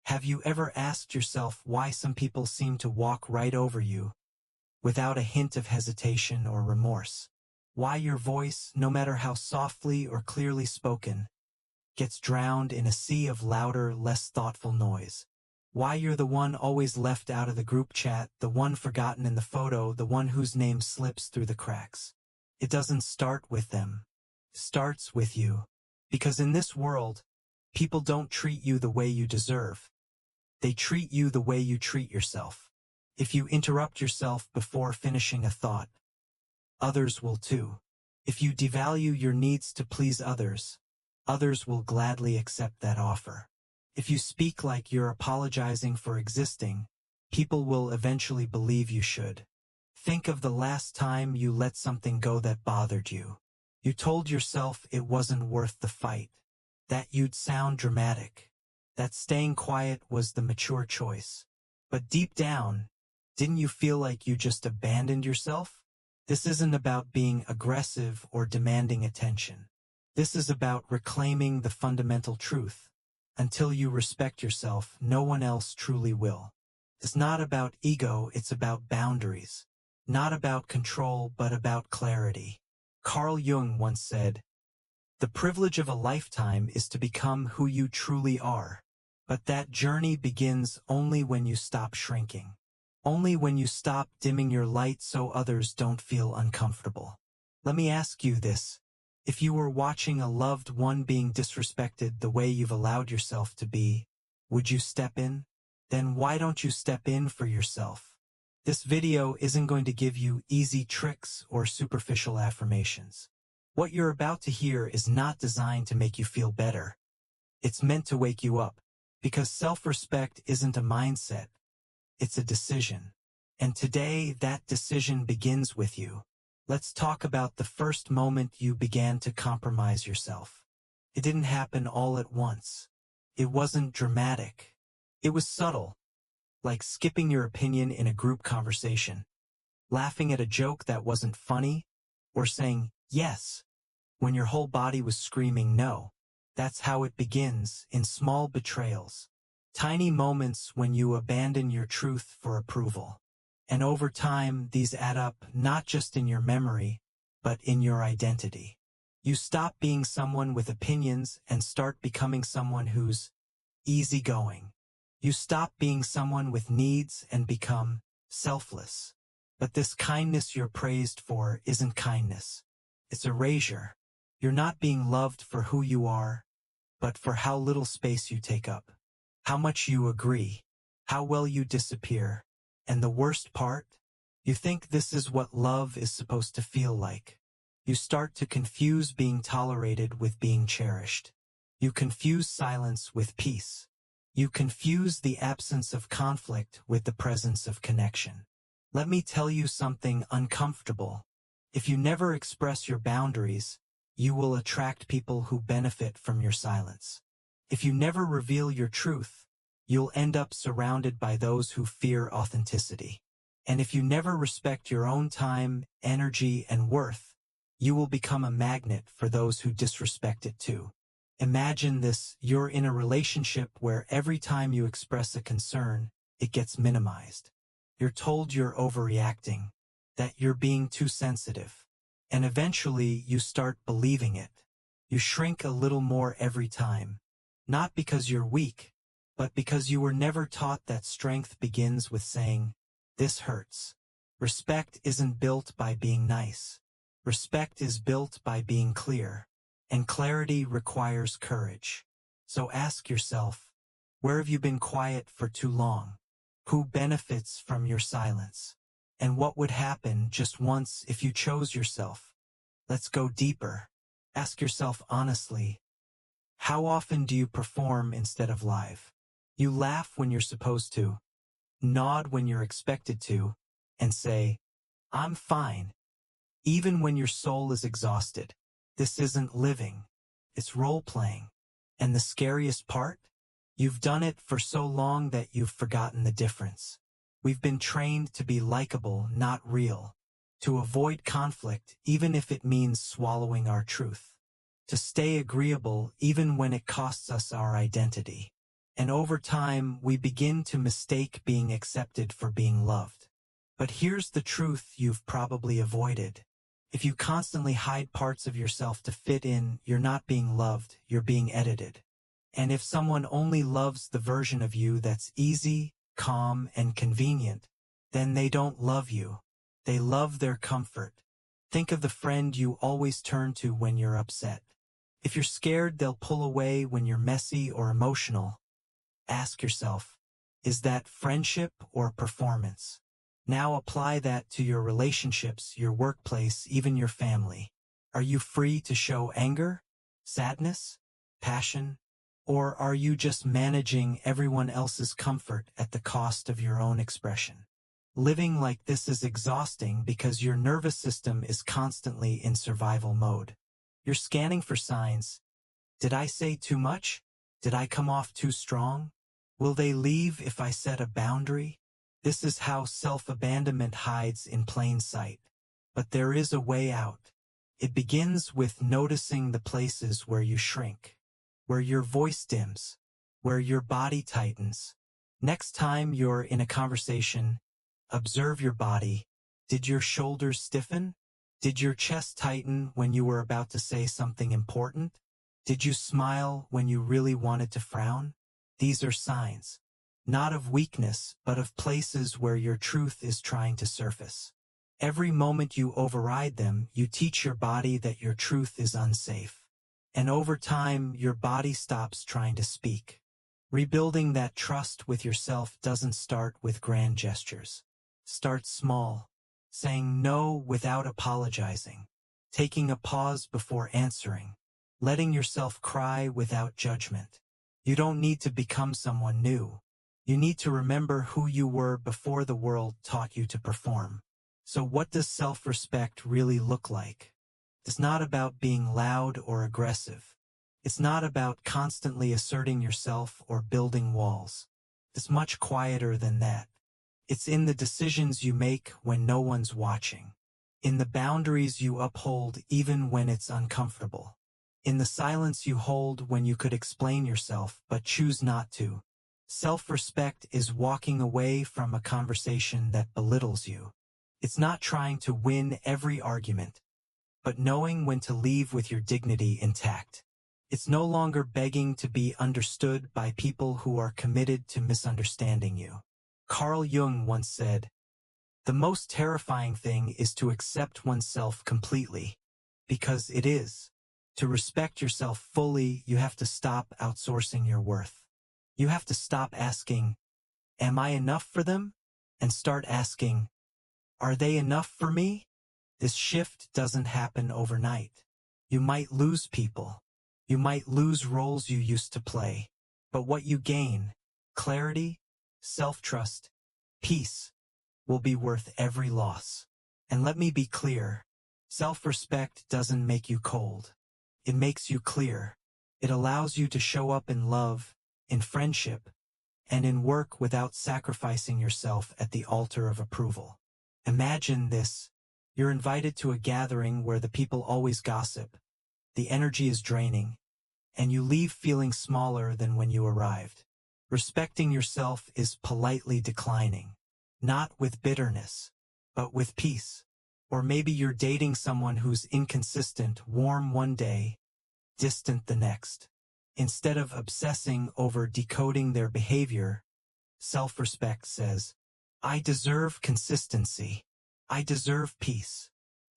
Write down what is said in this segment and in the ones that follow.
Have you ever asked yourself why some people seem to walk right over you without a hint of hesitation or remorse? Why your voice, no matter how softly or clearly spoken, gets drowned in a sea of louder, less thoughtful noise? Why you're the one always left out of the group chat, the one forgotten in the photo, the one whose name slips through the cracks? It doesn't start with them. It starts with you. Because in this world, people don't treat you the way you deserve. They treat you the way you treat yourself. If you interrupt yourself before finishing a thought, others will too. If you devalue your needs to please others, others will gladly accept that offer. If you speak like you're apologizing for existing, people will eventually believe you should. Think of the last time you let something go that bothered you. You told yourself it wasn't worth the fight, that you'd sound dramatic, that staying quiet was the mature choice. But deep down, didn't you feel like you just abandoned yourself? This isn't about being aggressive or demanding attention. This is about reclaiming the fundamental truth. Until you respect yourself, no one else truly will. It's not about ego, it's about boundaries. Not about control, but about clarity. Carl Jung once said, "The privilege of a lifetime is to become who you truly are. But that journey begins only when you stop shrinking. Only when you stop dimming your light so others don't feel uncomfortable." Let me ask you this. If you were watching a loved one being disrespected the way you've allowed yourself to be, would you step in? Then why don't you step in for yourself? This video isn't going to give you easy tricks or superficial affirmations. What you're about to hear is not designed to make you feel better. It's meant to wake you up, because self-respect isn't a mindset, it's a decision. And today, that decision begins with you. Let's talk about the first moment you began to compromise yourself. It didn't happen all at once. It wasn't dramatic. It was subtle, like skipping your opinion in a group conversation, laughing at a joke that wasn't funny, or saying yes when your whole body was screaming no. That's how it begins, in small betrayals. Tiny moments when you abandon your truth for approval. And over time, these add up not just in your memory, but in your identity. You stop being someone with opinions and start becoming someone who's easygoing. You stop being someone with needs and become selfless. But this kindness you're praised for isn't kindness. It's erasure. You're not being loved for who you are, but for how little space you take up, how much you agree, how well you disappear. And the worst part? You think this is what love is supposed to feel like. You start to confuse being tolerated with being cherished. You confuse silence with peace. You confuse the absence of conflict with the presence of connection. Let me tell you something uncomfortable. If you never express your boundaries, you will attract people who benefit from your silence. If you never reveal your truth, you'll end up surrounded by those who fear authenticity. And if you never respect your own time, energy, and worth, you will become a magnet for those who disrespect it too. Imagine this: you're in a relationship where every time you express a concern, it gets minimized. You're told you're overreacting, that you're being too sensitive. And eventually you start believing it. You shrink a little more every time. Not because you're weak, but because you were never taught that strength begins with saying, "This hurts." Respect isn't built by being nice. Respect is built by being clear. And clarity requires courage. So ask yourself, where have you been quiet for too long? Who benefits from your silence? And what would happen just once if you chose yourself? Let's go deeper. Ask yourself honestly, how often do you perform instead of live? You laugh when you're supposed to, nod when you're expected to, and say, "I'm fine," even when your soul is exhausted. This isn't living. It's role-playing. And the scariest part? You've done it for so long that you've forgotten the difference. We've been trained to be likable, not real. To avoid conflict, even if it means swallowing our truth. To stay agreeable, even when it costs us our identity. And over time, we begin to mistake being accepted for being loved. But here's the truth you've probably avoided. If you constantly hide parts of yourself to fit in, you're not being loved, you're being edited. And if someone only loves the version of you that's easy, calm, and convenient, then they don't love you. They love their comfort. Think of the friend you always turn to when you're upset. If you're scared they'll pull away when you're messy or emotional, ask yourself, is that friendship or performance? Now apply that to your relationships, your workplace, even your family. Are you free to show anger, sadness, passion, or are you just managing everyone else's comfort at the cost of your own expression? Living like this is exhausting because your nervous system is constantly in survival mode. You're scanning for signs. Did I say too much? Did I come off too strong? Will they leave if I set a boundary? This is how self-abandonment hides in plain sight. But there is a way out. It begins with noticing the places where you shrink, where your voice dims, where your body tightens. Next time you're in a conversation, observe your body. Did your shoulders stiffen? Did your chest tighten when you were about to say something important? Did you smile when you really wanted to frown? These are signs, not of weakness, but of places where your truth is trying to surface. Every moment you override them, you teach your body that your truth is unsafe. And over time, your body stops trying to speak. Rebuilding that trust with yourself doesn't start with grand gestures. Start small, saying no without apologizing, taking a pause before answering, letting yourself cry without judgment. You don't need to become someone new. You need to remember who you were before the world taught you to perform. So what does self-respect really look like? It's not about being loud or aggressive. It's not about constantly asserting yourself or building walls. It's much quieter than that. It's in the decisions you make when no one's watching. In the boundaries you uphold even when it's uncomfortable. In the silence you hold when you could explain yourself but choose not to. Self-respect is walking away from a conversation that belittles you. It's not trying to win every argument, but knowing when to leave with your dignity intact. It's no longer begging to be understood by people who are committed to misunderstanding you. Carl Jung once said, "The most terrifying thing is to accept oneself completely, because it is. To respect yourself fully, you have to stop outsourcing your worth. You have to stop asking, am I enough for them? And start asking, are they enough for me?" This shift doesn't happen overnight. You might lose people. You might lose roles you used to play. But what you gain, clarity, self-trust, peace, will be worth every loss. And let me be clear, self-respect doesn't make you cold. It makes you clear. It allows you to show up in love, in friendship, and in work without sacrificing yourself at the altar of approval. Imagine this. You're invited to a gathering where the people always gossip. The energy is draining, and you leave feeling smaller than when you arrived. Respecting yourself is politely declining, not with bitterness, but with peace. Or maybe you're dating someone who's inconsistent, warm one day, distant the next. Instead of obsessing over decoding their behavior, self-respect says, I deserve consistency. I deserve peace.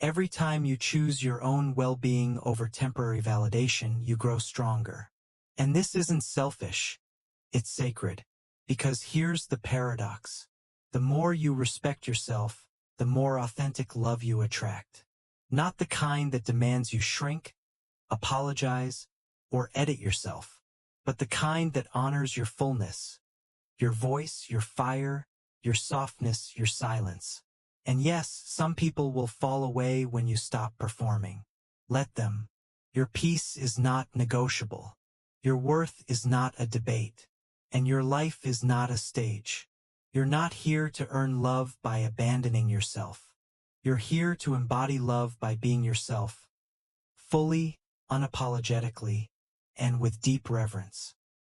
Every time you choose your own well-being over temporary validation, you grow stronger. And this isn't selfish. It's sacred. Because here's the paradox. The more you respect yourself, the more authentic love you attract. Not the kind that demands you shrink, apologize, or edit yourself, but the kind that honors your fullness, your voice, your fire, your softness, your silence. And yes, some people will fall away when you stop performing. Let them. Your peace is not negotiable. Your worth is not a debate. And your life is not a stage. You're not here to earn love by abandoning yourself. You're here to embody love by being yourself, fully, unapologetically, and with deep reverence.